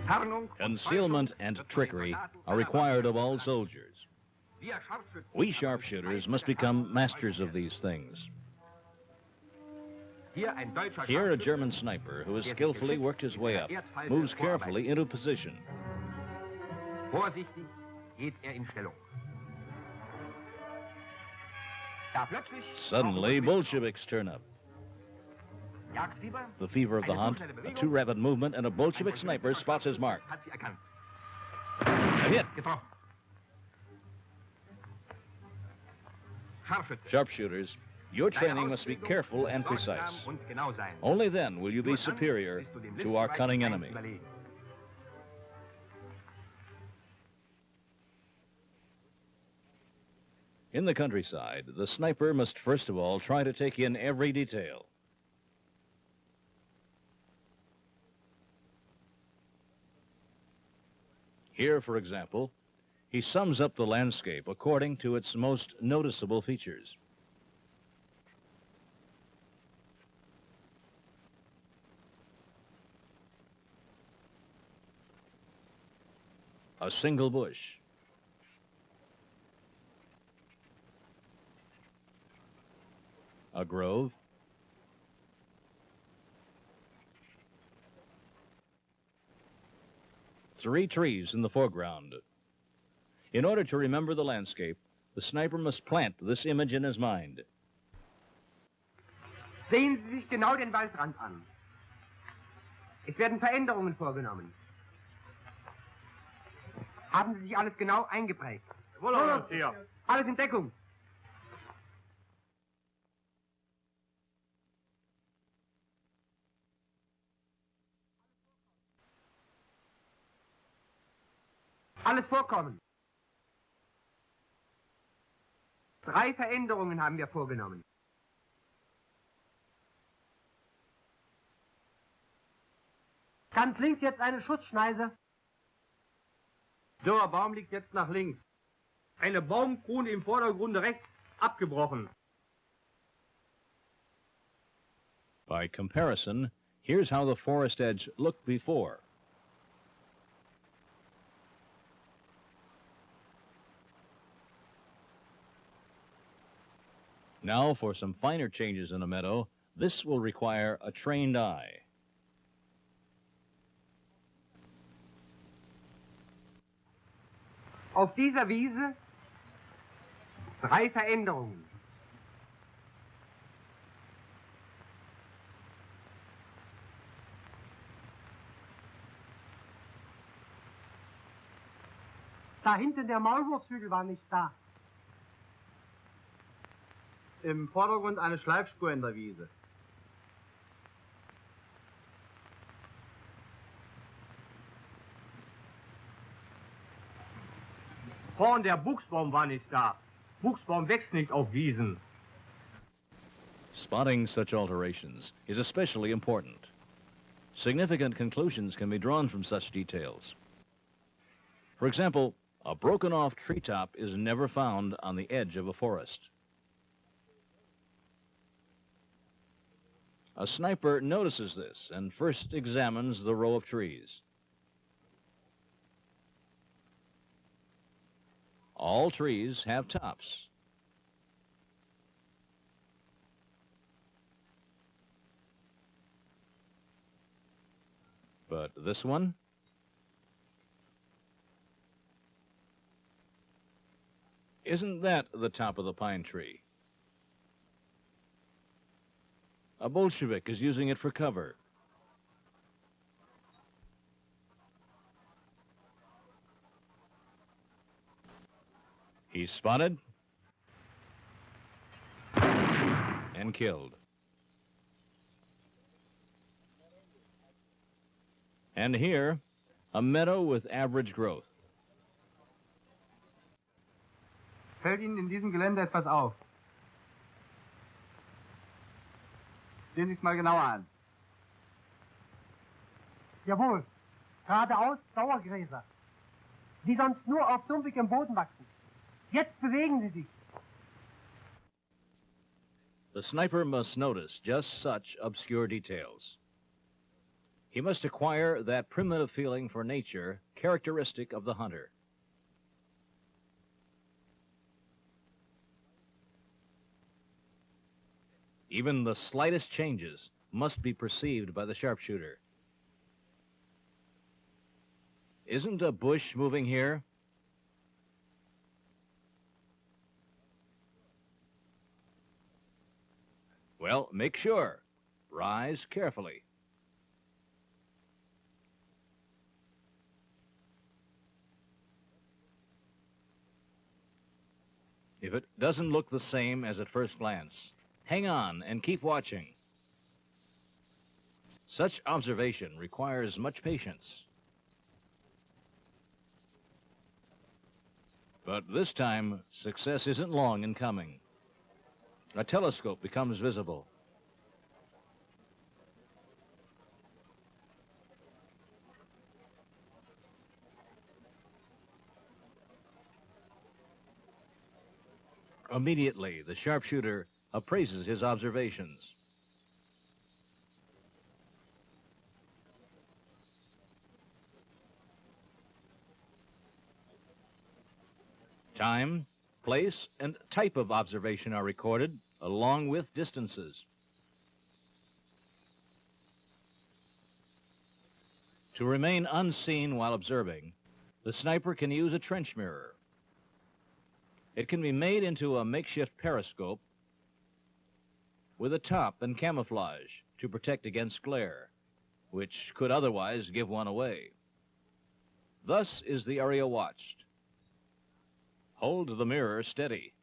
Concealment and trickery are required of all soldiers. We sharpshooters must become masters of these things. Here, a German sniper who has skillfully worked his way up moves carefully into position. Suddenly, Bolsheviks turn up. The fever of the hunt, a too rapid movement, and a Bolshevik sniper spots his mark. A hit. Sharpshooters, your training must be careful and precise. Only then will you be superior to our cunning enemy. In the countryside, the sniper must first of all try to take in every detail. Here, for example, he sums up the landscape according to its most noticeable features. A single bush. A grove. Three trees in the foreground. In order to remember the landscape, the sniper must plant this image in his mind. Sehen Sie sich genau den Waldrand an. Es werden Veränderungen vorgenommen. Haben Sie sich alles genau eingeprägt? Alles in Deckung. Alles vorkommen. 3 Veränderungen haben wir vorgenommen. Ganz links jetzt eine Schutzschneise. Der Baum liegt jetzt nach links. Eine Baumkrone im Vordergrund rechts abgebrochen. By comparison, here's how the forest edge looked before. Now, for some finer changes in a meadow, this will require a trained eye. Auf dieser Wiese 3 Veränderungen. Da hinten der Maulwurfshügel war nicht da. Im Vordergrund eine Schleifspur in der Wiese. Vorn der Buchsbaum war nicht da. Buchsbaum wächst nicht auf Wiesen. Spotting such alterations is especially important. Significant conclusions can be drawn from such details. For example, a broken-off treetop is never found on the edge of a forest. A sniper notices this and first examines the row of trees. All trees have tops. But this one? Isn't that the top of the pine tree? A Bolshevik is using it for cover. He's spotted and killed. And here, a meadow with average growth. Fällt Ihnen in diesem Gelände etwas auf? Sehen Sie es mal genauer an. Jawohl, geradeaus Dauergräser, die sonst nur auf sumpfigem Boden wachsen. Jetzt bewegen sie sich. The sniper must notice just such obscure details. He must acquire that primitive feeling for nature characteristic of the hunter. Even the slightest changes must be perceived by the sharpshooter. Isn't a bush moving here? Well, make sure. Rise carefully. If it doesn't look the same as at first glance, hang on and keep watching. Such observation requires much patience. But this time, success isn't long in coming. A telescope becomes visible. Immediately, the sharpshooter appraises his observations. Time, place, and type of observation are recorded, along with distances. To remain unseen while observing, the sniper can use a trench mirror. It can be made into a makeshift periscope with a top and camouflage to protect against glare, which could otherwise give one away. Thus is the area watched. Hold the mirror steady.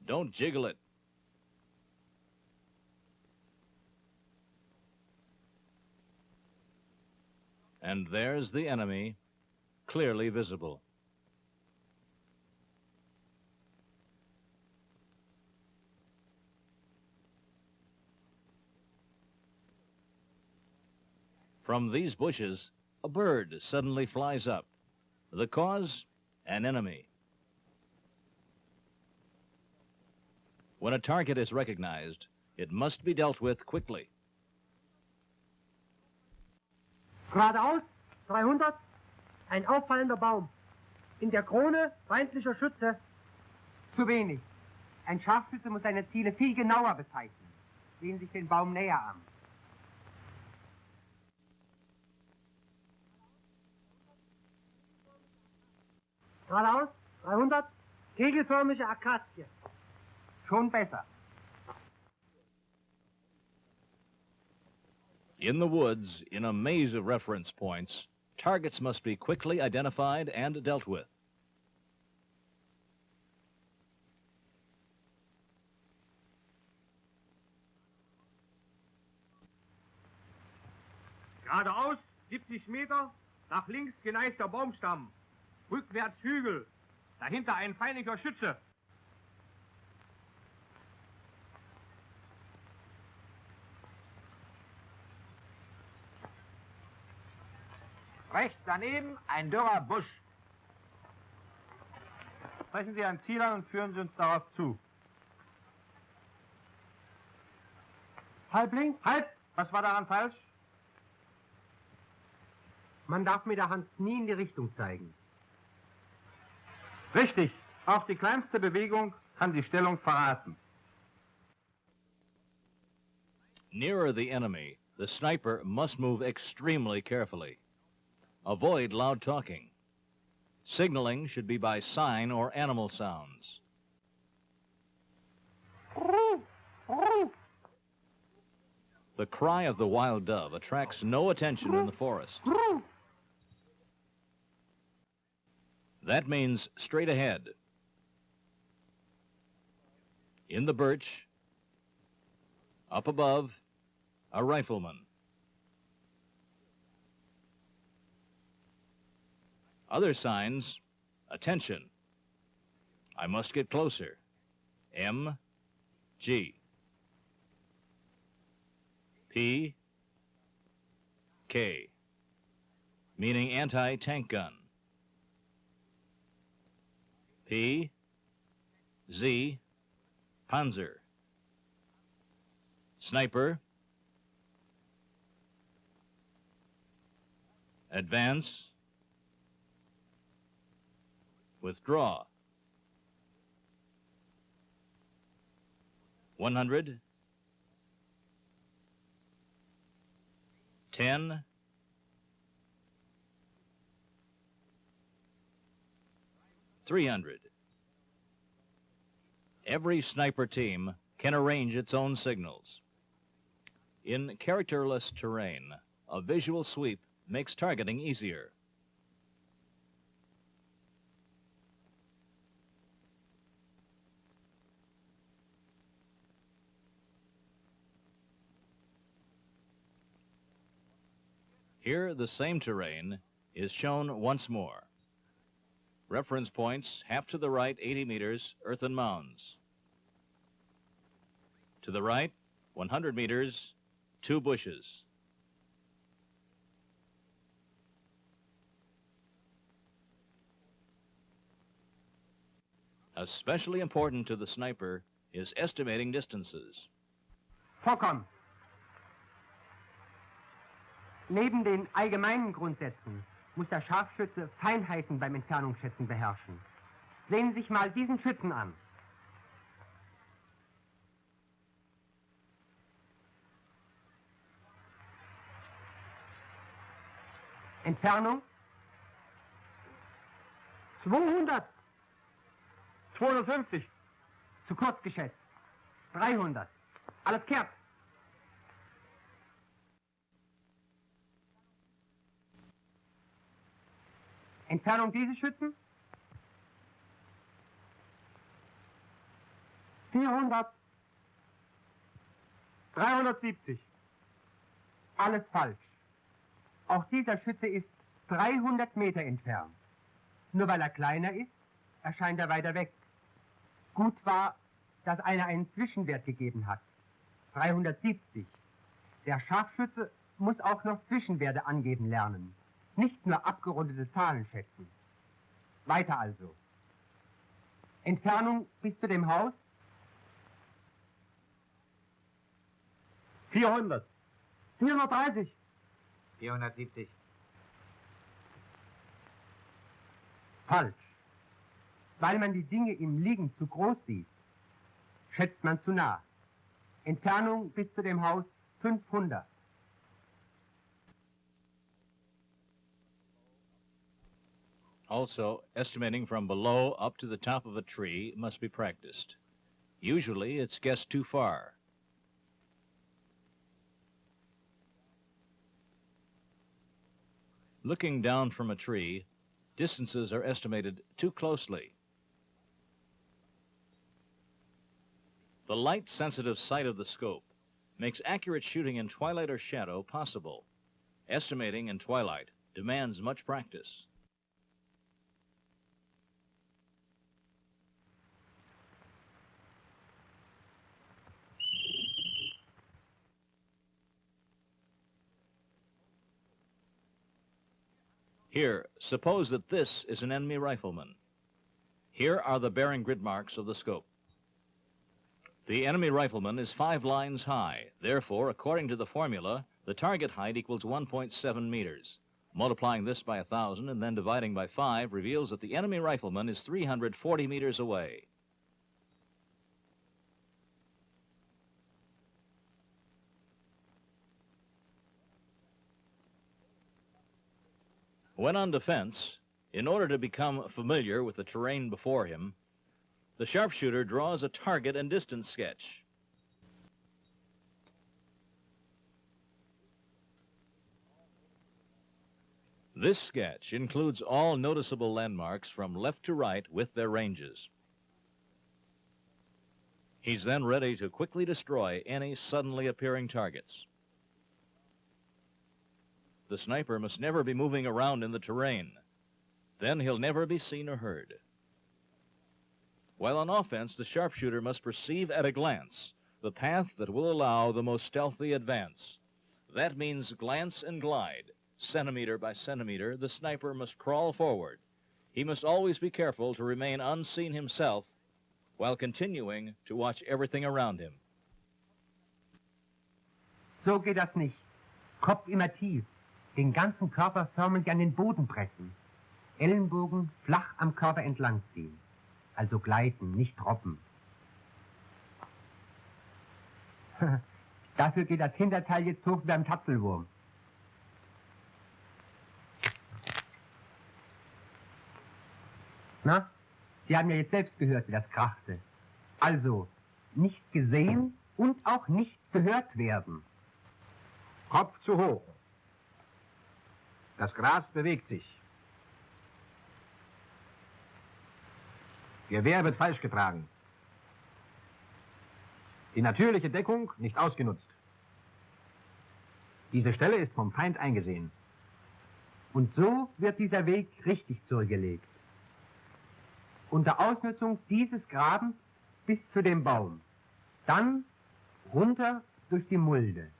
Don't jiggle it. And there's the enemy, clearly visible. From these bushes, a bird suddenly flies up. The cause? An enemy. When a target is recognized, it must be dealt with quickly. Geradeaus, 300, ein auffallender Baum. In der Krone, feindlicher Schütze, zu wenig. Ein Scharfschütze muss seine Ziele viel genauer bezeichnen. Sehen sich den Baum näher an. Geradeaus, 300, kegelförmige Akazie. Schon besser. In the woods, in a maze of reference points, targets must be quickly identified and dealt with. Geradeaus 70 Meter, nach links geneigter Baumstamm. Rückwärts Hügel. Dahinter ein feindlicher Schütze. Rechts daneben ein dürrer Busch. Sprechen Sie ein Ziel an und führen Sie uns darauf zu. Halb links. Halt! Was war daran falsch? Man darf mit der Hand nie in die Richtung zeigen. Richtig. Auch die kleinste Bewegung kann die Stellung verraten. Nearer the enemy, the sniper must move extremely carefully. Avoid loud talking. Signaling should be by sign or animal sounds. The cry of the wild dove attracts no attention in the forest. That means straight ahead. In the birch, up above, a rifleman. Other signs, attention. I must get closer. M, G. P, K, meaning anti-tank gun. P, Z, Panzer. Sniper, advance, withdraw. 100, 10, 300. Every sniper team can arrange its own signals. In characterless terrain, a visual sweep makes targeting easier. Here, the same terrain is shown once more. Reference points, half to the right, 80 meters, earthen mounds. To the right, 100 meters, 2 bushes. Especially important to the sniper is estimating distances. Vollkommen. Neben den allgemeinen Grundsätzen muss der Scharfschütze Feinheiten beim Entfernungsschätzen beherrschen. Sehen Sie sich mal diesen Schützen an. Entfernung 200. 250. Zu kurz geschätzt. 300. Alles kehrt. Entfernung dieses Schützen 400. 370. Alles falsch. Auch dieser Schütze ist 300 Meter entfernt. Nur weil er kleiner ist, erscheint er weiter weg. Gut war, dass einer einen Zwischenwert gegeben hat. 370. Der Scharfschütze muss auch noch Zwischenwerte angeben lernen. Nicht nur abgerundete Zahlen schätzen. Weiter also. Entfernung bis zu dem Haus 400. 430. 470. Falsch. Weil man die Dinge im Liegen zu groß sieht, schätzt man zu nah. Entfernung bis zu dem Haus 500. Also, estimating from below up to the top of a tree must be practiced. Usually, it's guessed too far. Looking down from a tree, distances are estimated too closely. The light-sensitive sight of the scope makes accurate shooting in twilight or shadow possible. Estimating in twilight demands much practice. Here, suppose that this is an enemy rifleman. Here are the bearing grid marks of the scope. The enemy rifleman is 5 lines high. Therefore, according to the formula, the target height equals 1.7 meters. Multiplying this by 1,000 and then dividing by 5 reveals that the enemy rifleman is 340 meters away. When on defense, in order to become familiar with the terrain before him, the sharpshooter draws a target and distance sketch. This sketch includes all noticeable landmarks from left to right with their ranges. He's then ready to quickly destroy any suddenly appearing targets. The sniper must never be moving around in the terrain. Then he'll never be seen or heard. While on offense, the sharpshooter must perceive at a glance the path that will allow the most stealthy advance. That means glance and glide. Centimeter by centimeter, the sniper must crawl forward. He must always be careful to remain unseen himself while continuing to watch everything around him. So geht das nicht. Kopf immer tief. Den ganzen Körper förmlich an den Boden pressen. Ellenbogen flach am Körper entlang ziehen. Also gleiten, nicht droppen. Dafür geht das Hinterteil jetzt hoch wie beim Tapfelwurm. Na, Sie haben ja jetzt selbst gehört, wie das krachte. Also, nicht gesehen und auch nicht gehört werden. Kopf zu hoch. Das Gras bewegt sich. Gewehr wird falsch getragen. Die natürliche Deckung nicht ausgenutzt. Diese Stelle ist vom Feind eingesehen. Und so wird dieser Weg richtig zurückgelegt. Unter Ausnutzung dieses Grabens bis zu dem Baum. Dann runter durch die Mulde.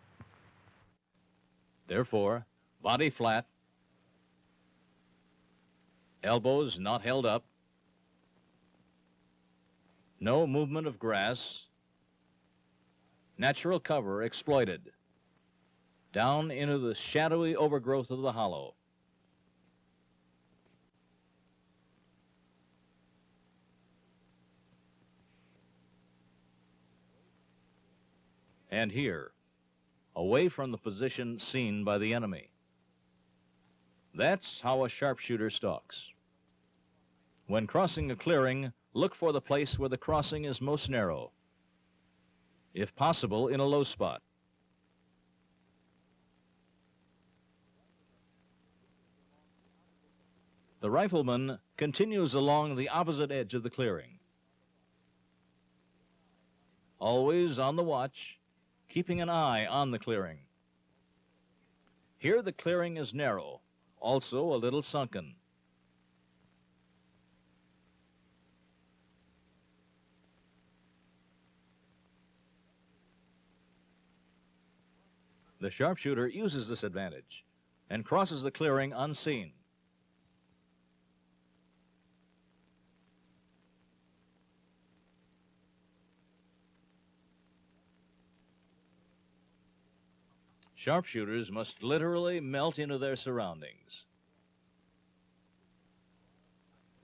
Therefore, body flat, elbows not held up, no movement of grass, natural cover exploited, down into the shadowy overgrowth of the hollow. And here, away from the position seen by the enemy. That's how a sharpshooter stalks. When crossing a clearing, look for the place where the crossing is most narrow, if possible in a low spot. The rifleman continues along the opposite edge of the clearing, always on the watch, keeping an eye on the clearing. Here the clearing is narrow, also a little sunken. The sharpshooter uses this advantage and crosses the clearing unseen. Sharpshooters must literally melt into their surroundings.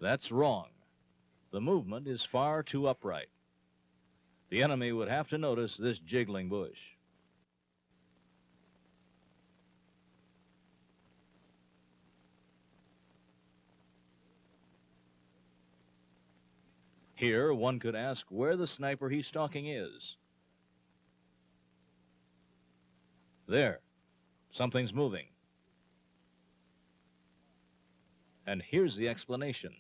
That's wrong. The movement is far too upright. The enemy would have to notice this jiggling bush. Here, one could ask where the sniper he's stalking is. There, something's moving. And here's the explanation.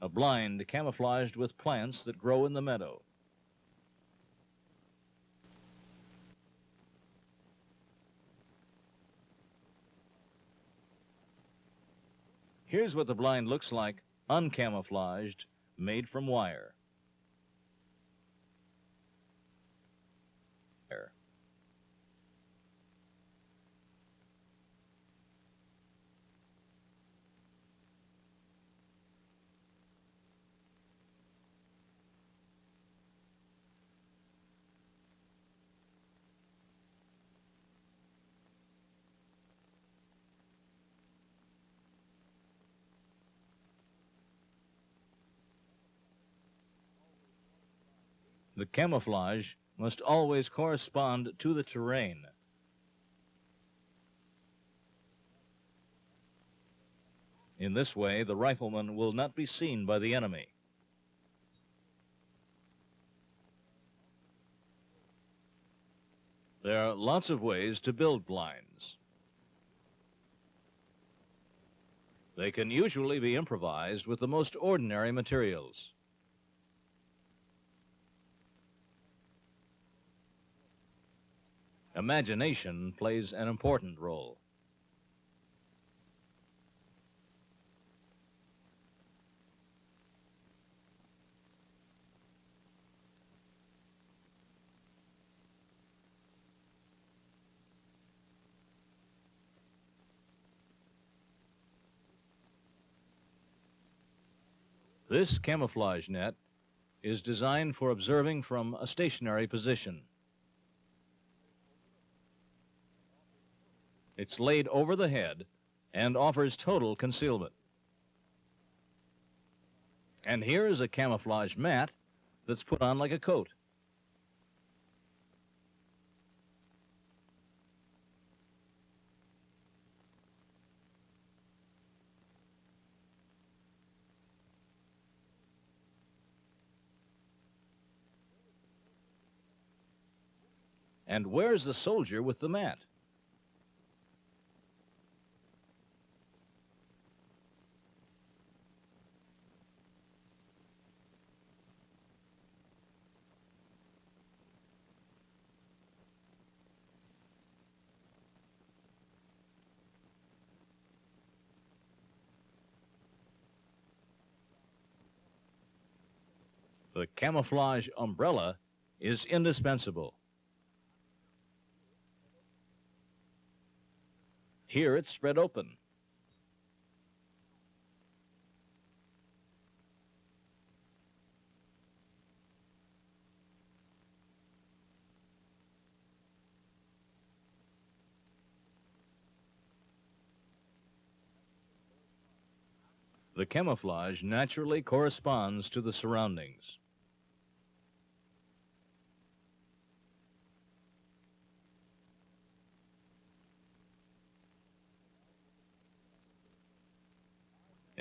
A blind camouflaged with plants that grow in the meadow. Here's what the blind looks like, uncamouflaged, made from wire. The camouflage must always correspond to the terrain. In this way, the rifleman will not be seen by the enemy. There are lots of ways to build blinds. They can usually be improvised with the most ordinary materials. Imagination plays an important role. This camouflage net is designed for observing from a stationary position. It's laid over the head and offers total concealment. And here is a camouflage mat that's put on like a coat. And where's the soldier with the mat? The camouflage umbrella is indispensable. Here it's spread open. The camouflage naturally corresponds to the surroundings.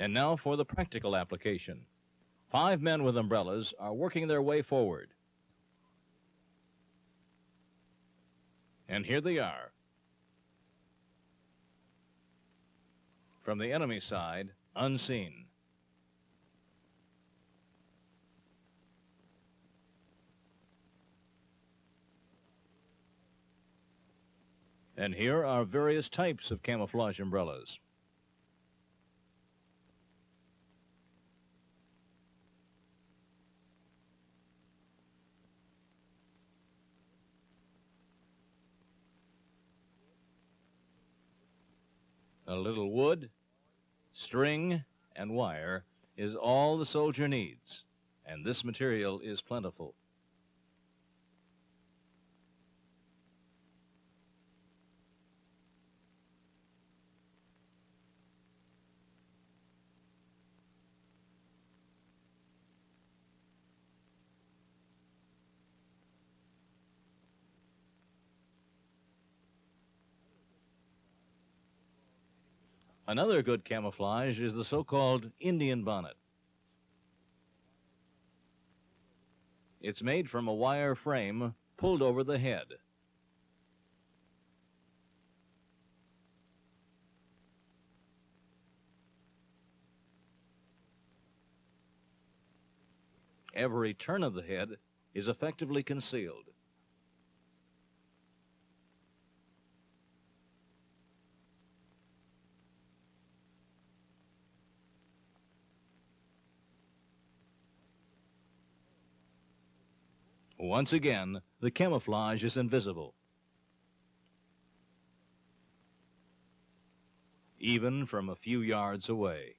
And now for the practical application. 5 men with umbrellas are working their way forward. And here they are. From the enemy side, unseen. And here are various types of camouflage umbrellas. A little wood, string, and wire is all the soldier needs, and this material is plentiful. Another good camouflage is the so-called Indian bonnet. It's made from a wire frame pulled over the head. Every turn of the head is effectively concealed. Once again, the camouflage is invisible. Even from a few yards away.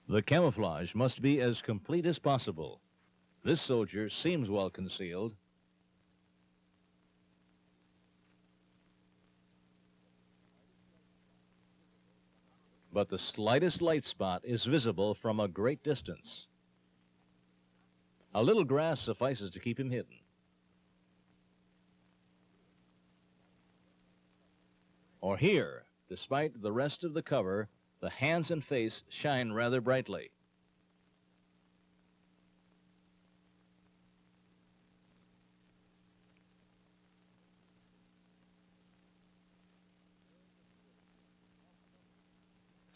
The camouflage must be as complete as possible. This soldier seems well concealed. But the slightest light spot is visible from a great distance. A little grass suffices to keep him hidden. Or here, despite the rest of the cover, the hands and face shine rather brightly.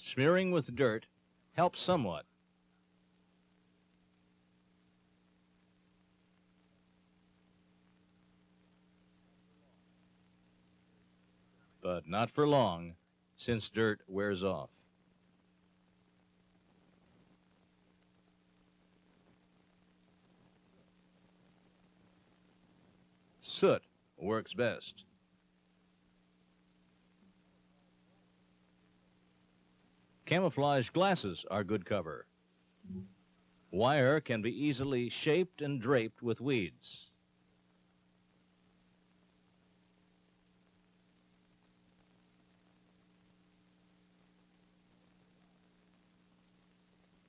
Smearing with dirt helps somewhat. But not for long, since dirt wears off. Soot works best. Camouflage glasses are good cover. Wire can be easily shaped and draped with weeds.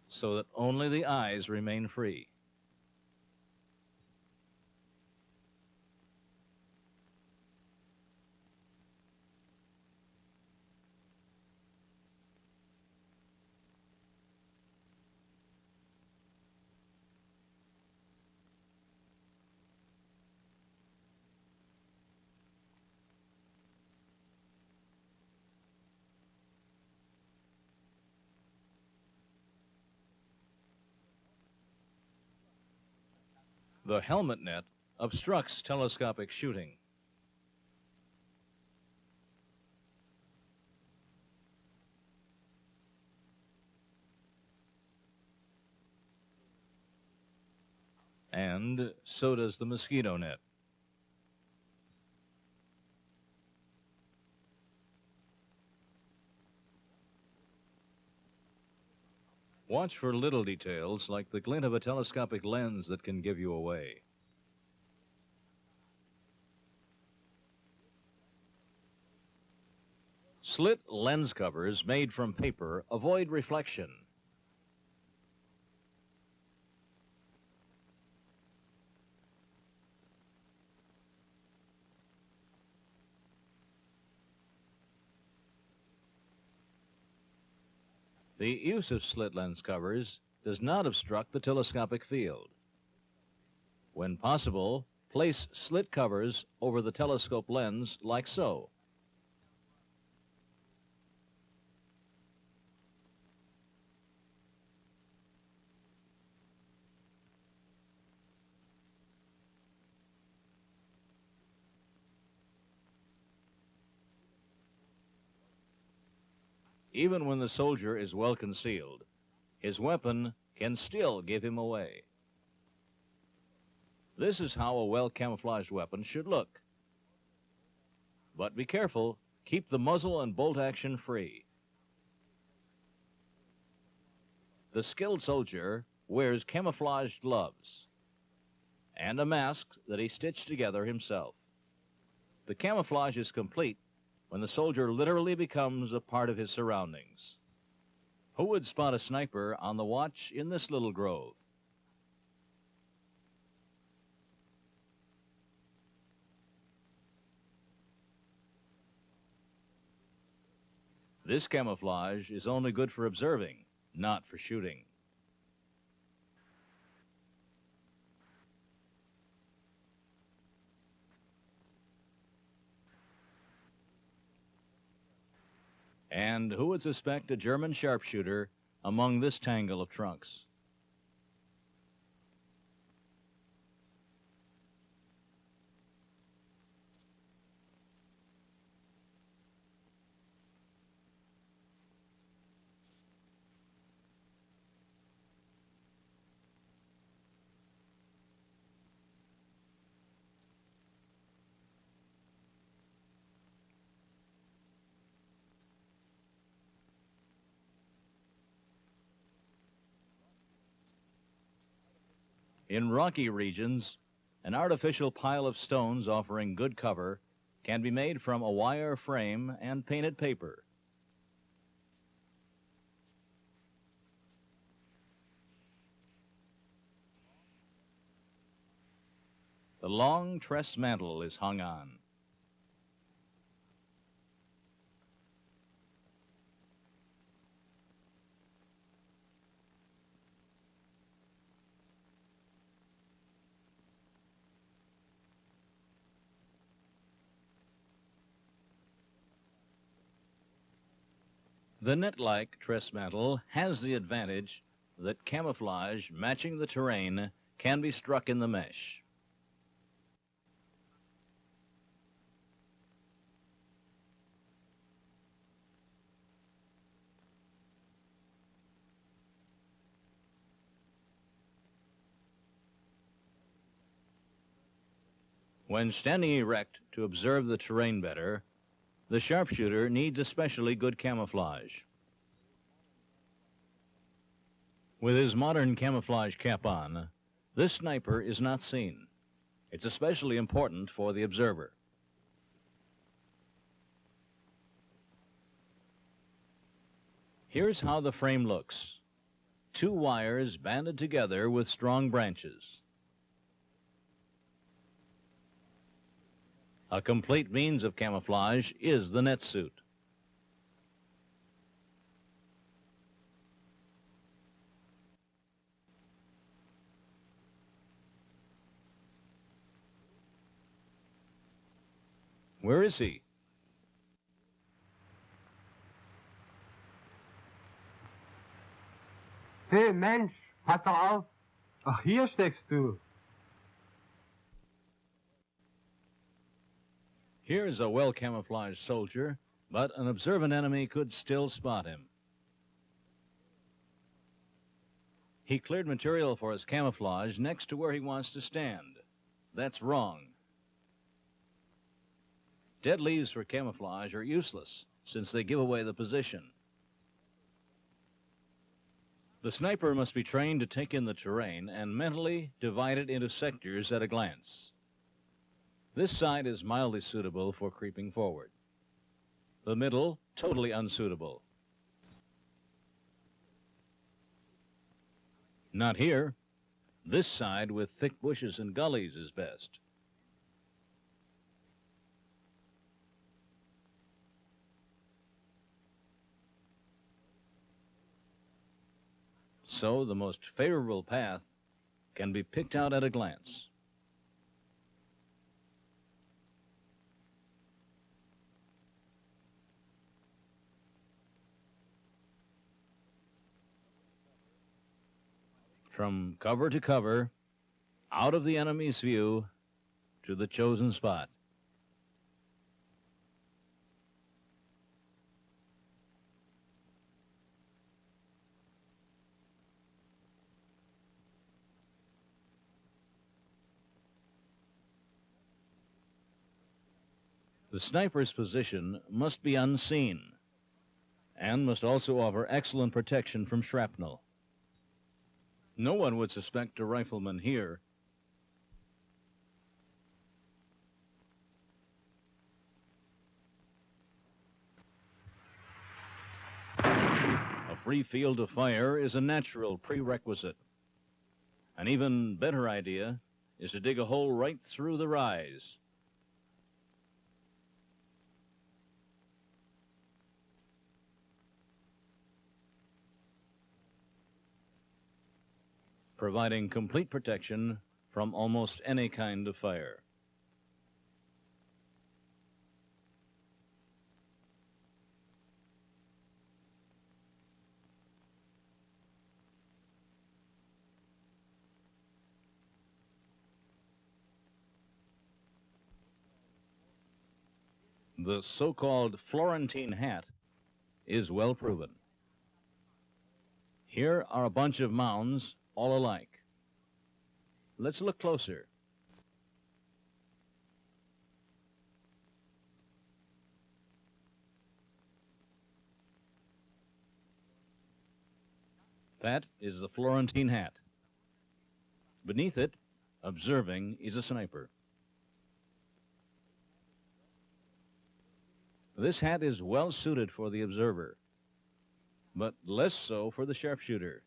So that only the eyes remain free. The helmet net obstructs telescopic shooting. And so does the mosquito net. Watch for little details like the glint of a telescopic lens that can give you away. Slit lens covers made from paper avoid reflection. The use of slit lens covers does not obstruct the telescopic field. When possible, place slit covers over the telescope lens like so. Even when the soldier is well concealed, his weapon can still give him away. This is how a well-camouflaged weapon should look. But be careful, keep the muzzle and bolt action free. The skilled soldier wears camouflaged gloves and a mask that he stitched together himself. The camouflage is complete when the soldier literally becomes a part of his surroundings. Who would spot a sniper on the watch in this little grove? This camouflage is only good for observing, not for shooting. And who would suspect a German sharpshooter among this tangle of trunks? In rocky regions, an artificial pile of stones offering good cover can be made from a wire frame and painted paper. The long tress mantle is hung on. The net-like tress mantle has the advantage that camouflage matching the terrain can be struck in the mesh. When standing erect to observe the terrain better, the sharpshooter needs especially good camouflage. With his modern camouflage cap on, this sniper is not seen. It's especially important for the observer. Here's how the frame looks. Two wires banded together with strong branches. A complete means of camouflage is the net suit. Where is he? Hey, Mensch, pass doch auf. Ach, hier steckst du. Here's a well-camouflaged soldier, but an observant enemy could still spot him. He cleared material for his camouflage next to where he wants to stand. That's wrong. Dead leaves for camouflage are useless since they give away the position. The sniper must be trained to take in the terrain and mentally divide it into sectors at a glance. This side is mildly suitable for creeping forward. The middle, totally unsuitable. Not here. This side with thick bushes and gullies is best. So the most favorable path can be picked out at a glance. From cover to cover, out of the enemy's view, to the chosen spot. The sniper's position must be unseen and must also offer excellent protection from shrapnel. No one would suspect a rifleman here. A free field of fire is a natural prerequisite. An even better idea is to dig a hole right through the rise. Providing complete protection from almost any kind of fire. The so-called Florentine hat is well proven. Here are a bunch of mounds all alike. Let's look closer. That is the Florentine hat. Beneath it, observing, is a sniper. This hat is well suited for the observer, but less so for the sharpshooter,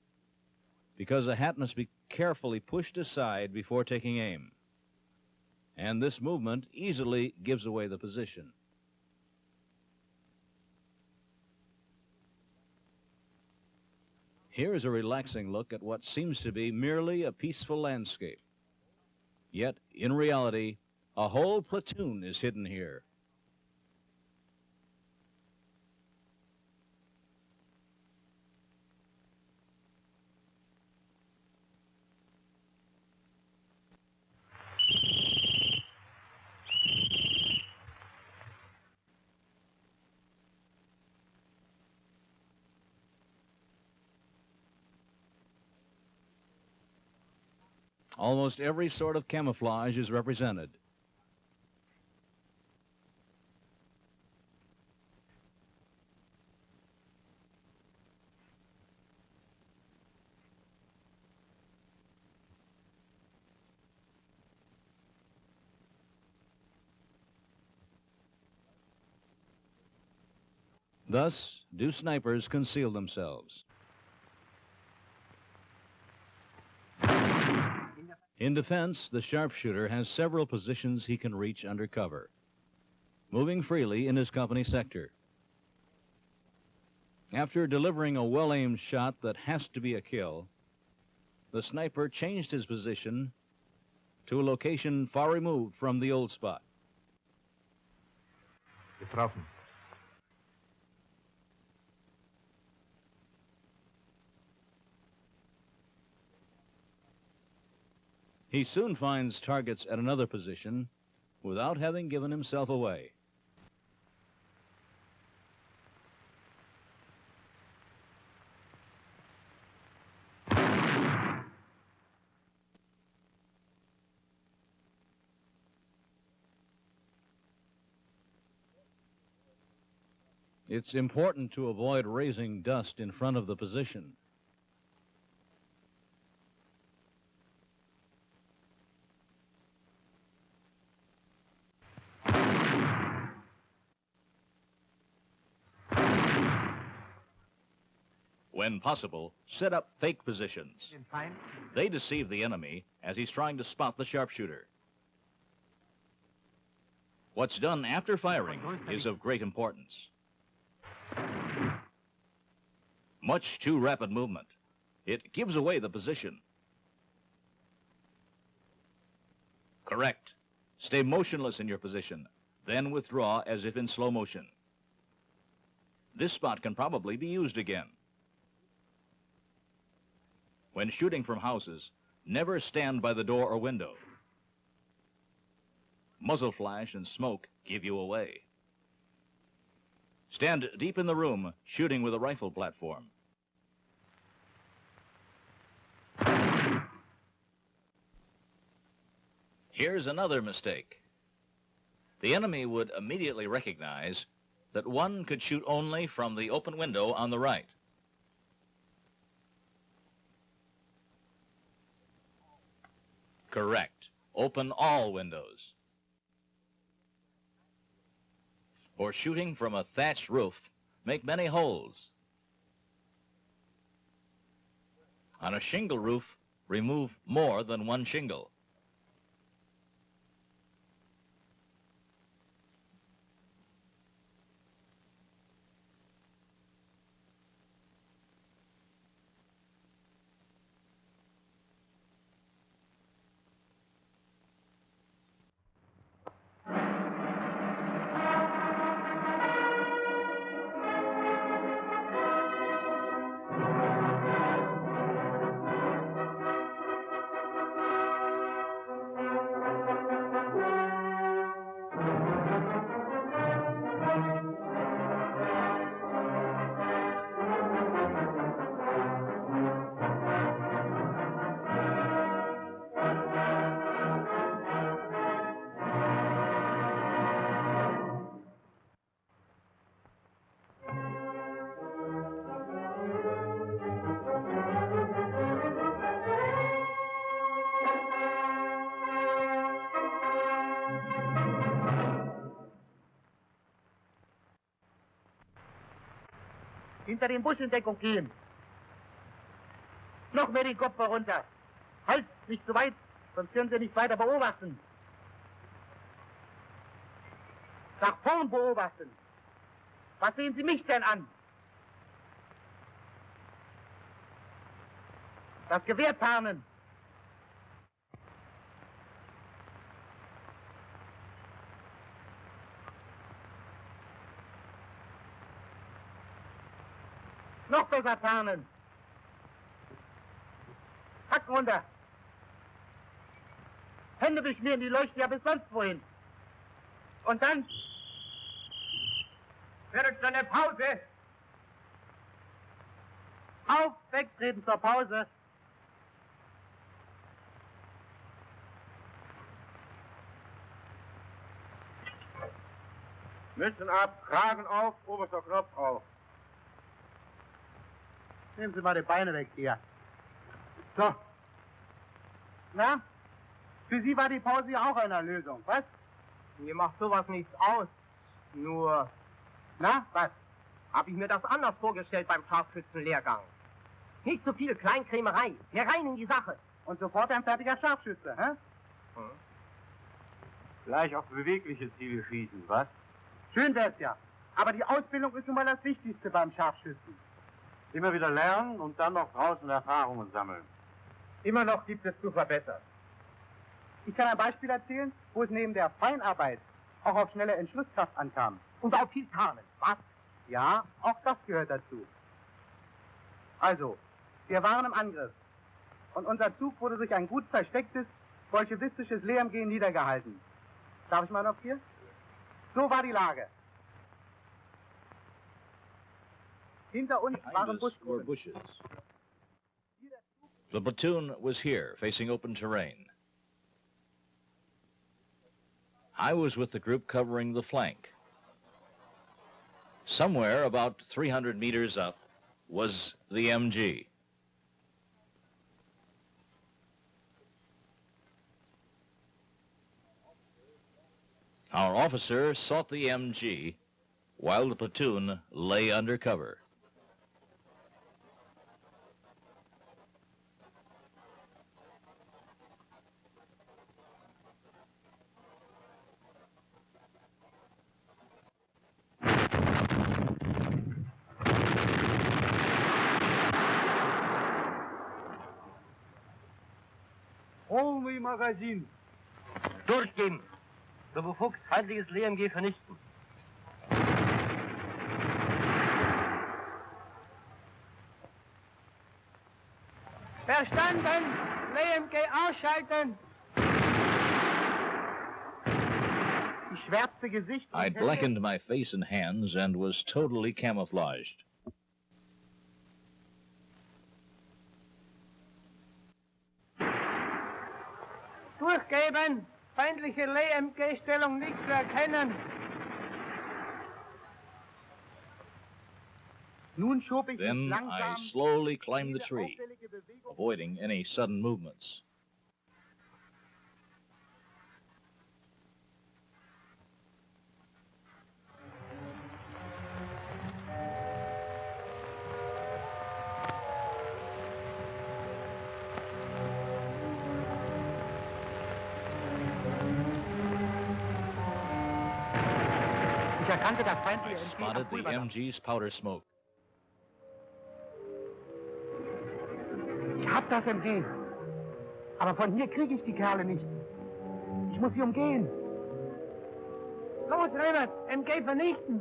because the hat must be carefully pushed aside before taking aim. And this movement easily gives away the position. Here is a relaxing look at what seems to be merely a peaceful landscape. Yet, in reality, a whole platoon is hidden here. Almost every sort of camouflage is represented. Thus do snipers conceal themselves. In defense, the sharpshooter has several positions he can reach under cover, moving freely in his company sector. After delivering a well-aimed shot that has to be a kill, the sniper changed his position to a location far removed from the old spot. Getroffen. He soon finds targets at another position without having given himself away. It's important to avoid raising dust in front of the position. When possible, set up fake positions. Den Feind. They deceive the enemy as he's trying to spot the sharpshooter. What's done after firing is of great importance. Much too rapid movement. It gives away the position. Correct. Stay motionless in your position, then withdraw as if in slow motion. This spot can probably be used again. When shooting from houses, never stand by the door or window. Muzzle flash and smoke give you away. Stand deep in the room, shooting with a rifle platform. Here's another mistake. The enemy would immediately recognize that one could shoot only from the open window on the right. Correct. Open all windows. For shooting from a thatched roof, make many holes. On a shingle roof, remove more than one shingle. Hinter den Busch in Deckung gehen. Noch mehr den Kopf herunter. Halt, nicht zu weit, sonst können Sie nicht weiter beobachten. Nach vorn beobachten. Was sehen Sie mich denn an? Das Gewehr tarnen. Noch besser tarnen. Hacken runter. Hände beschmieren, die leuchten ja bis sonst wohin. Und dann... Viertelstunde Pause. Auf, wegtreten zur Pause. Mützen ab, Kragen auf, oberster Knopf auf. Nehmen Sie mal die Beine weg hier. So. Na? Für Sie war die Pause ja auch eine Lösung, was? Mir macht sowas nichts aus. Nur... Na, was? Habe ich mir das anders vorgestellt beim Scharfschützenlehrgang. Nicht so viel Kleinkrämerei, mehr rein in die Sache. Und sofort ein fertiger Scharfschütze, hä? Hm. Gleich auf bewegliche Ziele schießen, was? Schön wär's ja. Aber die Ausbildung ist nun mal das Wichtigste beim Scharfschützen. Immer wieder lernen und dann noch draußen Erfahrungen sammeln. Immer noch gibt es zu verbessern. Ich kann ein Beispiel erzählen, wo es neben der Feinarbeit auch auf schnelle Entschlusskraft ankam. Und auf viel Tarnen, was? Ja, auch das gehört dazu. Also, wir waren im Angriff. Und unser Zug wurde durch ein gut verstecktes, bolschewistisches LMG niedergehalten. Darf ich mal noch hier? So war die Lage. Hinter uns waren Behind us were Buschgruppen. bushes. The platoon was here, facing open terrain. I was with the group covering the flank. Somewhere about 300 meters up was the MG. Our officer sought the MG while the platoon lay under cover. Полный магазин. Durchgehen. So befugt, feindliches LMG vernichten. Verstanden! LMG ausschalten! Die schwärzte Gesicht. I'd blackened my face and hands and was totally camouflaged. Durchgeben! Feindliche LMG-Stellung nicht zu erkennen. Nun schob ich mich Then I langsam slowly climbed the jede tree, auffällige Bewegung. avoiding any sudden movements. Ich erkannte das I feindliche MG am spotted the Pulverdampf. MG's powder smoke. Ich hab das MG. Aber von hier kriege ich die Kerle nicht. Ich muss sie umgehen. Los, Reinhard, MG vernichten.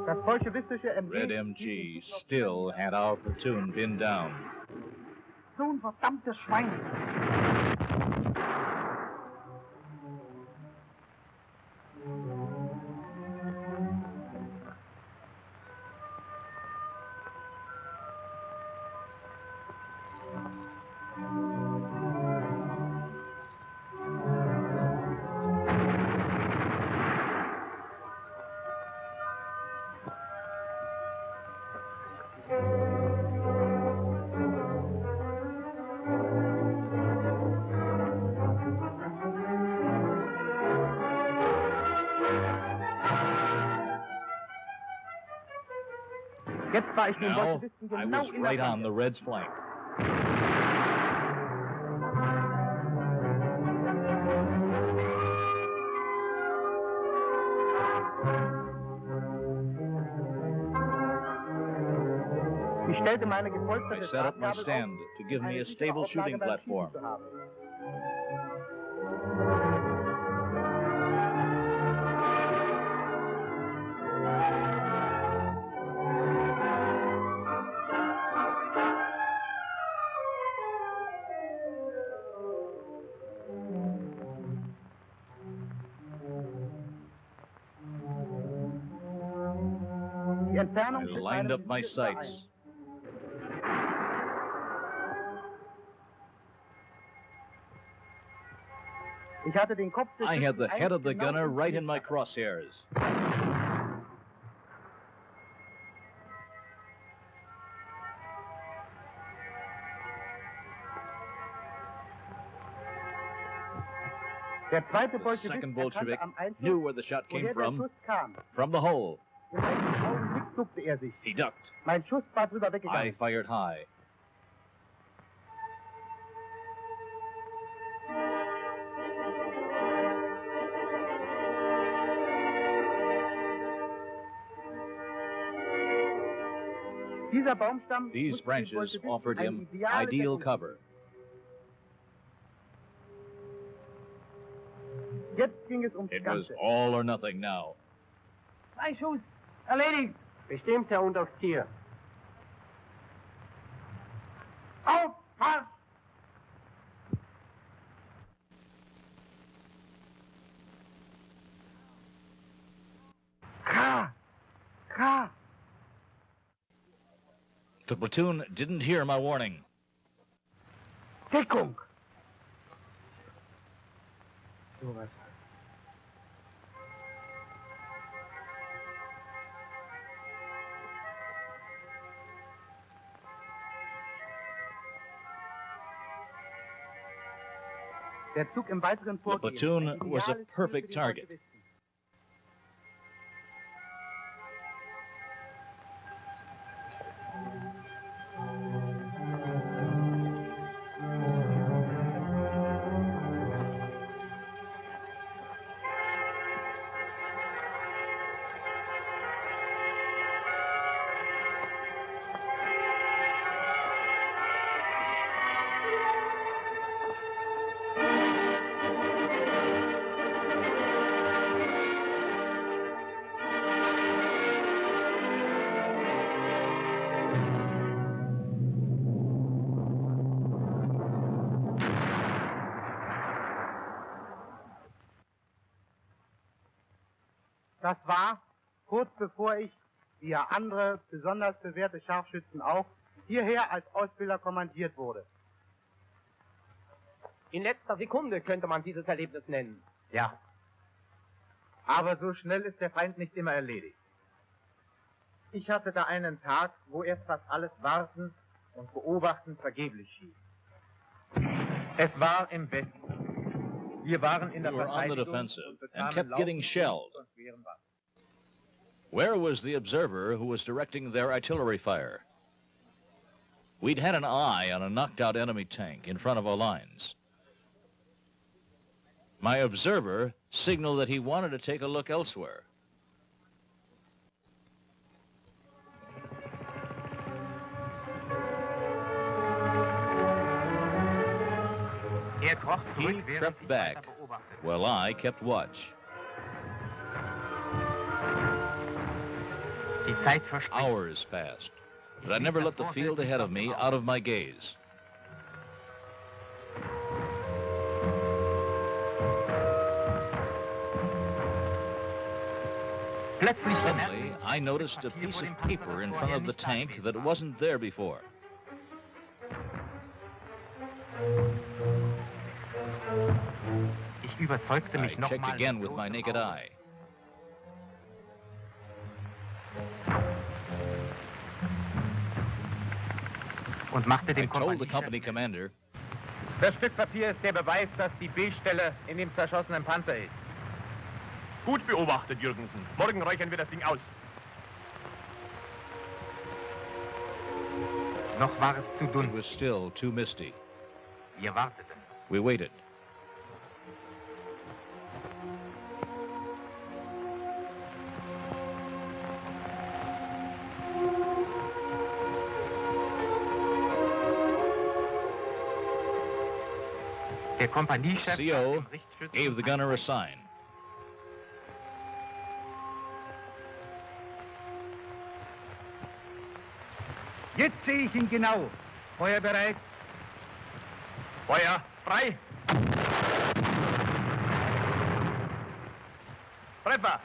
Das bolschewistische MG. Red MG still had our platoon pinned down. So ein verdammtes Schwein. Jetzt war ich den Now Bolschewisten I genau was in der right on Flanke. the Reds' flank. Ich stellte meine I gepolsterte set up my Startgabel stand auf, to give me eine a sichere stable Auflage shooting beim platform. Schießen zu haben. I lined up my sights. I had the head of the gunner right in my crosshairs. The second Bolshevik knew where the shot came from the hole. He ducked. I fired high. These branches offered him ideal cover. It was all or nothing now. Zwei Schuss, erledigt. Bestimmt, Herr Unteroffizier. Aufpass! Ka! The platoon didn't hear my warning. Deckung! So was. The platoon was a perfect target. Das war kurz bevor ich, wie ja andere besonders bewährte Scharfschützen auch, hierher als Ausbilder kommandiert wurde. In letzter Sekunde könnte man dieses Erlebnis nennen. Ja. Aber so schnell ist der Feind nicht immer erledigt. Ich hatte da einen Tag, wo erst fast alles Warten und Beobachten vergeblich schien. Es war im Westen. Wir waren in der We were on the Verteidigung defensive und and bekamen kept getting laufend shelled. und schweren Waffen. Where was the observer who was directing their artillery fire? We'd had an eye on a knocked-out enemy tank in front of our lines. My observer signaled that he wanted to take a look elsewhere. He crept back, while I kept watch. Hours passed, but I never let the field ahead of me out of my gaze. Suddenly, I noticed a piece of paper in front of the tank that wasn't there before. I checked again with my naked eye. I told the company commander, Das Stück Papier ist der Beweis, dass die B-Stelle in dem zerschossenen Panzer ist. Gut beobachtet, Jürgensen. Morgen räuchern wir das Ding aus. Noch war es zu it dünn. was still too misty. Wir warteten. We waited. Der Kompaniechef CO gave the gunner a sign. Jetzt sehe ich ihn genau. Feuer bereit. Feuer frei. Treffer.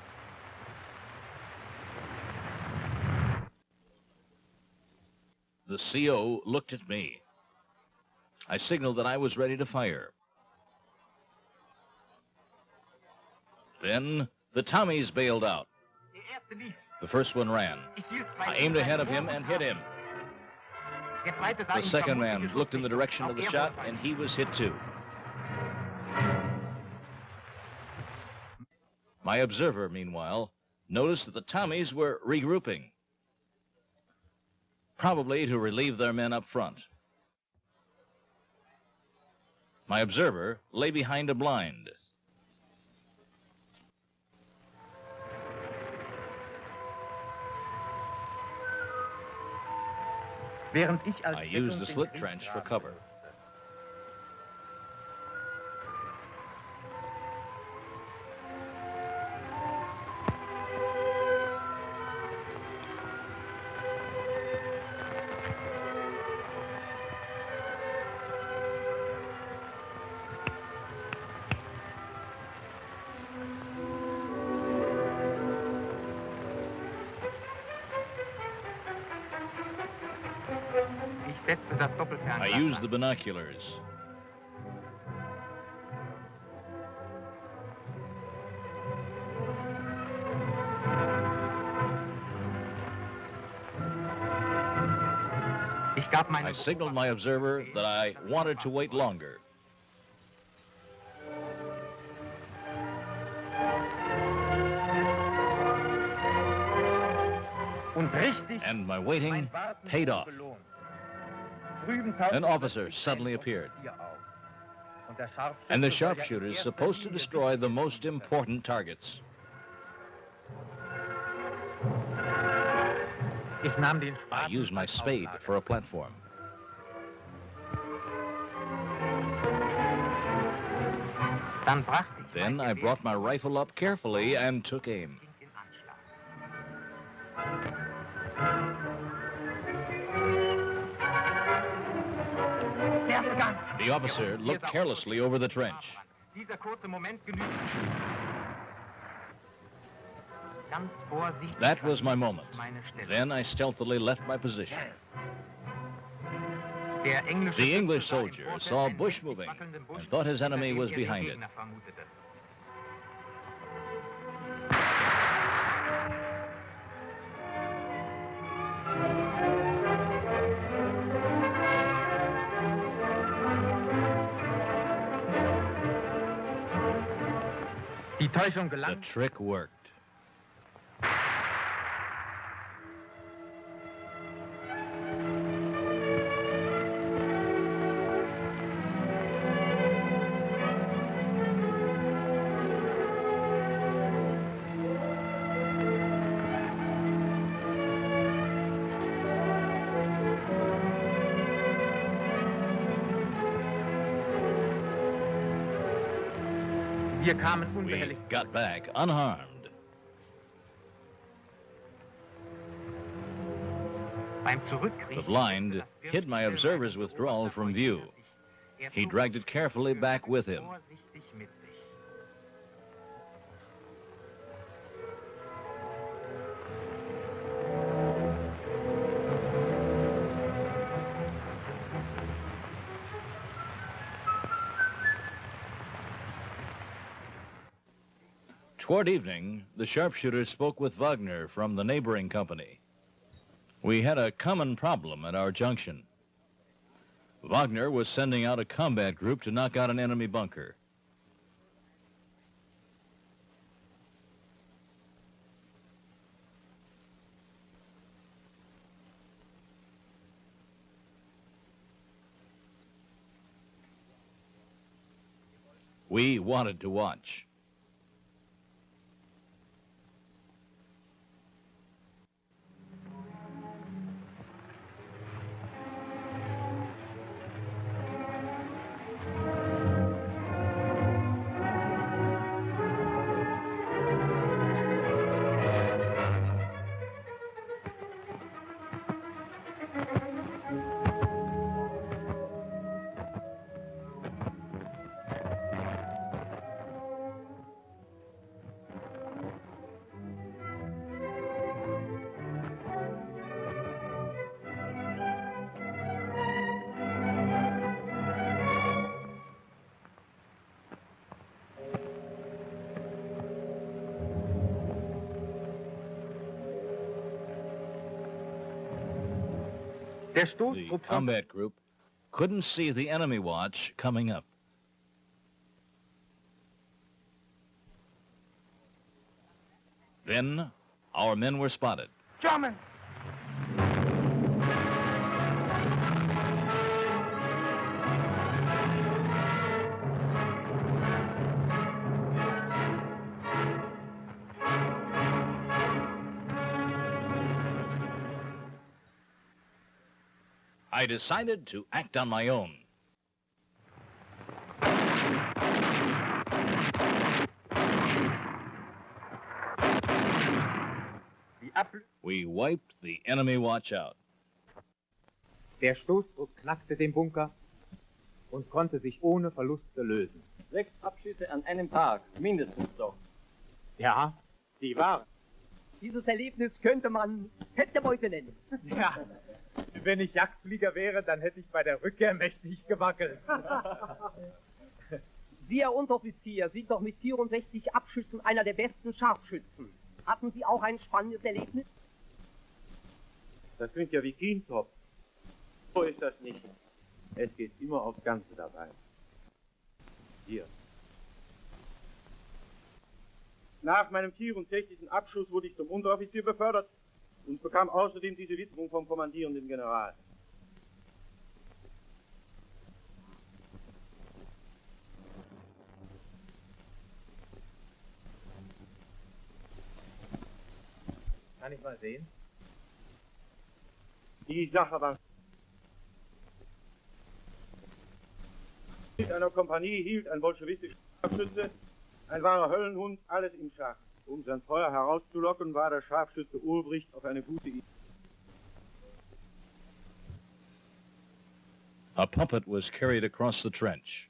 The CO looked at me. I signaled that I was ready to fire. Then the Tommies bailed out. The first one ran. I aimed ahead of him and hit him. The second man looked in the direction of the shot, and he was hit too. My observer, meanwhile, noticed that the Tommies were regrouping, probably to relieve their men up front. My observer lay behind a blind. I used the slit trench for cover. I used the binoculars. I signaled my observer that I wanted to wait longer. And my waiting paid off. An officer suddenly appeared. And the sharpshooter is supposed to destroy the most important targets. I used my spade for a platform. Then I brought my rifle up carefully and took aim. The officer looked carelessly over the trench. That was my moment. Then I stealthily left my position. The English soldier saw bush moving and thought his enemy was behind it. The trick worked. We got back unharmed. The blind hid my observer's withdrawal from view. He dragged it carefully back with him. Toward evening, the sharpshooter spoke with Wagner from the neighboring company. We had a common problem at our junction. Wagner was sending out a combat group to knock out an enemy bunker. We wanted to watch. Der The Stoßtrupp combat group couldn't see the enemy watch coming up. Then our men were spotted. German! I decided to act on my own. We wiped the enemy watch out. Der Stoßdruck knackte den Bunker und konnte sich ohne Verluste lösen. 6 Abschüsse an einem Tag, mindestens doch. Ja, die waren. Dieses Erlebnis könnte man Fettbeute nennen. Ja, wenn ich Jagdflieger wäre, dann hätte ich bei der Rückkehr mächtig gewackelt. Sie, Herr Unteroffizier, sind doch mit 64 Abschüssen einer der besten Scharfschützen. Hatten Sie auch ein spannendes Erlebnis? Das klingt ja wie Kientopf. So ist das nicht. Es geht immer aufs Ganze dabei. Hier. Nach meinem 64. Abschuss wurde ich zum Unteroffizier befördert und bekam außerdem diese Widmung vom kommandierenden General. Kann ich mal sehen? Die Sache war... Mit einer Kompanie hielt ein bolschewistischer Scharfschütze, ein wahrer Höllenhund, alles im Schach. Um sein Feuer herauszulocken, war der Scharfschütze Ulbricht auf eine gute Idee. A puppet was carried across the trench.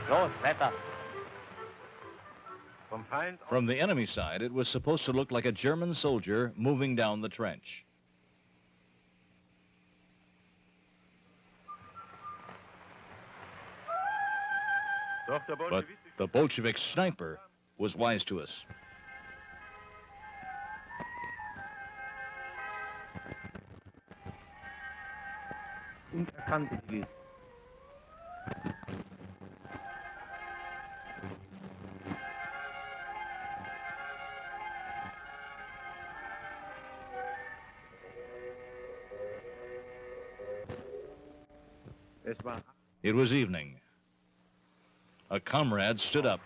Los, Wetter! Vom Feind... From the enemy side, it was supposed to look like a German soldier moving down the trench. Doch der But the Bolshevik sniper was wise to us. und erkannte sie. It was evening. A comrade stood up.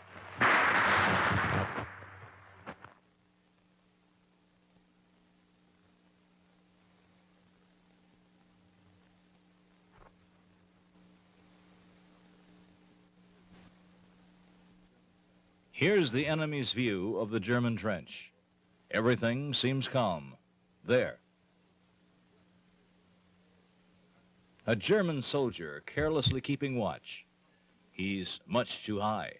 Here's the enemy's view of the German trench. Everything seems calm. There. A German soldier carelessly keeping watch. He's much too high.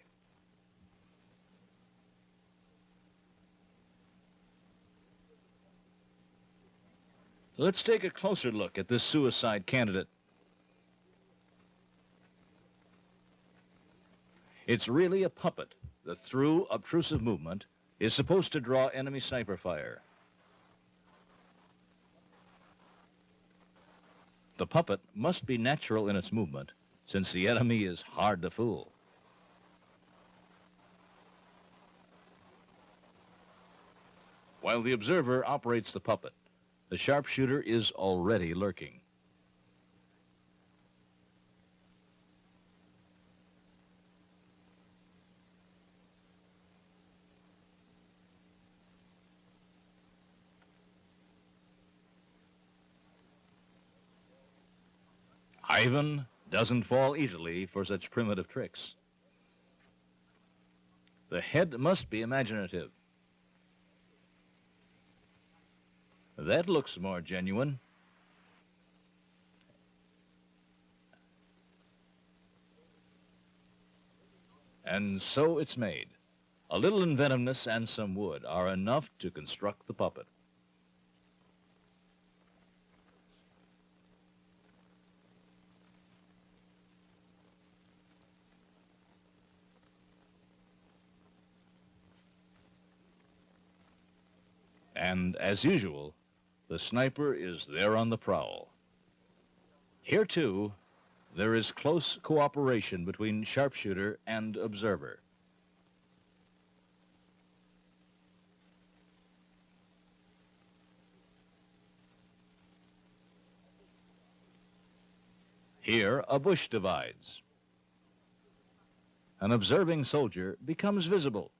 Let's take a closer look at this suicide candidate. It's really a puppet that, through obtrusive movement, is supposed to draw enemy sniper fire. The puppet must be natural in its movement, since the enemy is hard to fool. While the observer operates the puppet, the sharpshooter is already lurking. Ivan doesn't fall easily for such primitive tricks. The head must be imaginative. That looks more genuine. And so it's made. A little inventiveness and some wood are enough to construct the puppet. And as usual, the sniper is there on the prowl. Here, too, there is close cooperation between sharpshooter and observer. Here, a bush divides. An observing soldier becomes visible.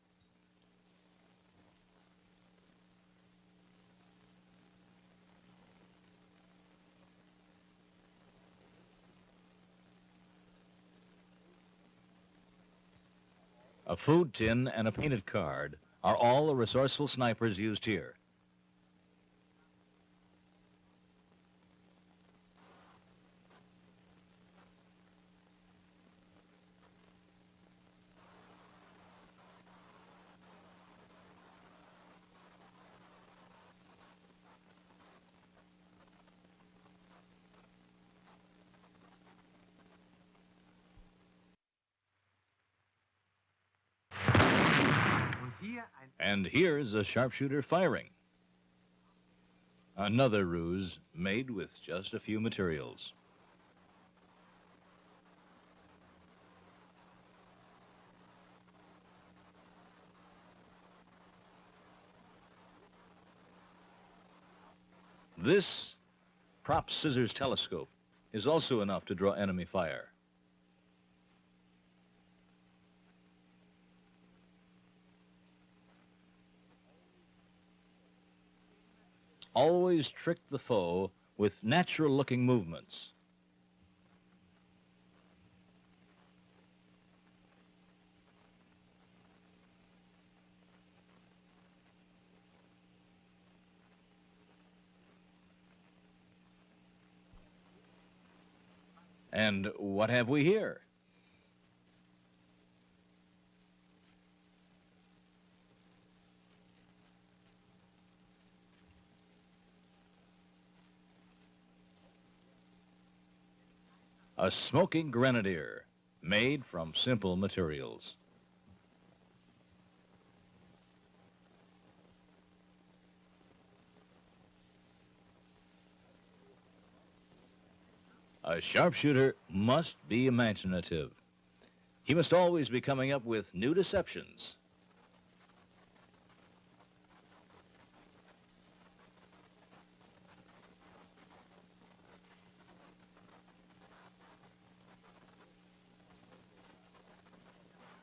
A food tin and a painted card are all the resourceful snipers used here. And here's a sharpshooter firing. Another ruse made with just a few materials. This prop scissors telescope is also enough to draw enemy fire. Always trick the foe with natural-looking movements. And what have we here? A smoking grenadier made from simple materials. A sharpshooter must be imaginative. He must always be coming up with new deceptions.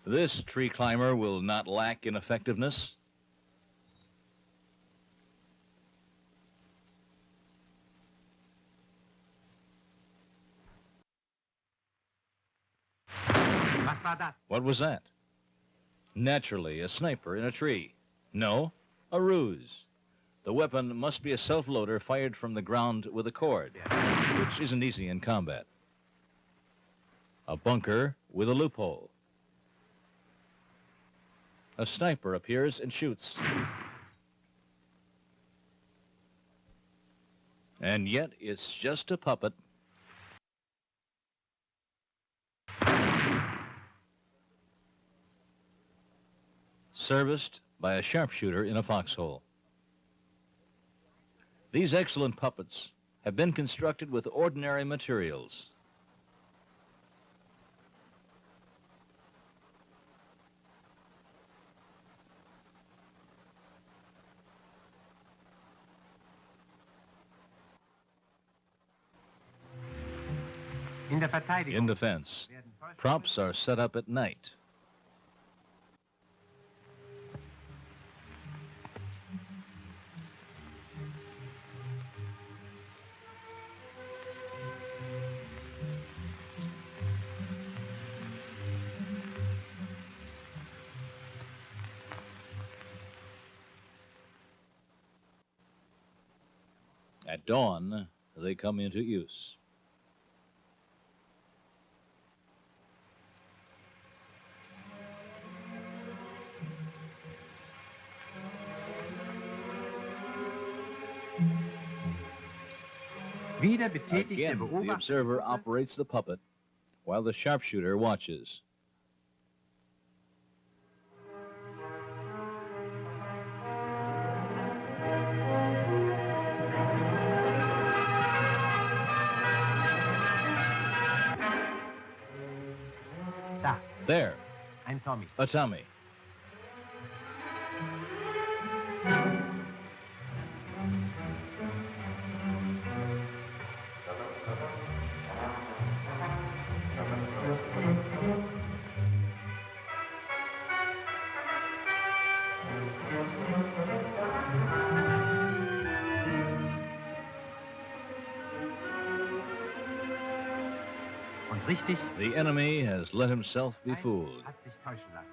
This tree climber will not lack in effectiveness. What was that? Naturally, a sniper in a tree. No, a ruse. The weapon must be a self-loader fired from the ground with a cord, which isn't easy in combat. A bunker with a loophole. A sniper appears and shoots. And yet it's just a puppet. Serviced by a sharpshooter in a foxhole. These excellent puppets have been constructed with ordinary materials. In defense, props are set up at night. At dawn, they come into use. Again, the observer operates the puppet while the sharpshooter watches. There, Ein Tommy. a Tommy. Und richtig, The enemy has let himself be fooled. hat sich täuschen lassen.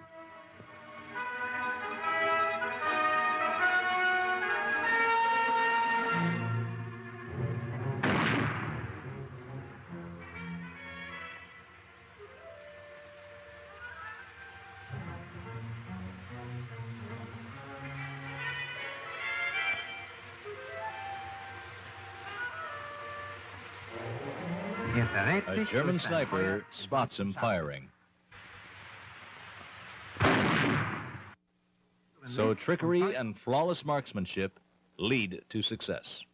Er verrät A sich German durch sein Feuer sniper spots him firing. So trickery and flawless marksmanship lead to success.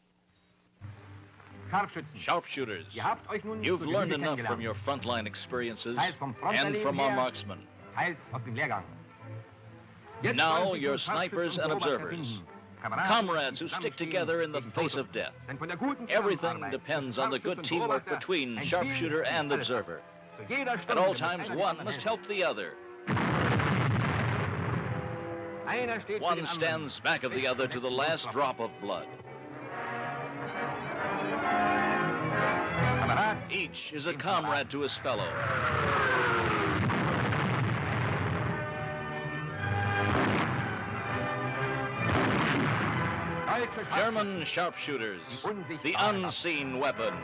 Scharfschützen. Sharpshooters, Ihr habt euch nun you've zu learned Genüge enough from kennengelernt. your frontline experiences Teils vom and Fronterleben from our her, marksmen. teils aus dem Lehrgang. Jetzt Now wollen sich you're die Scharfschützen snipers and Beobachter observers, finden. Kameraden, comrades die who stick zusammenstehen together in the gegen face Tote. of death. Denn von der guten Everything Zusammenarbeit depends zwischen on the good Scharfschützen und teamwork Beobachter between ein sharpshooter Spiel and alles observer. Zu jeder At Stunde all muss times, einer dem one anderen must helfen. help the other. Einer steht für One den anderen. stands back of the other to the last drop of blood. Kamerad, Each is a comrade to his fellow. deutsche Scharfschützen. German sharpshooters, the unseen weapon.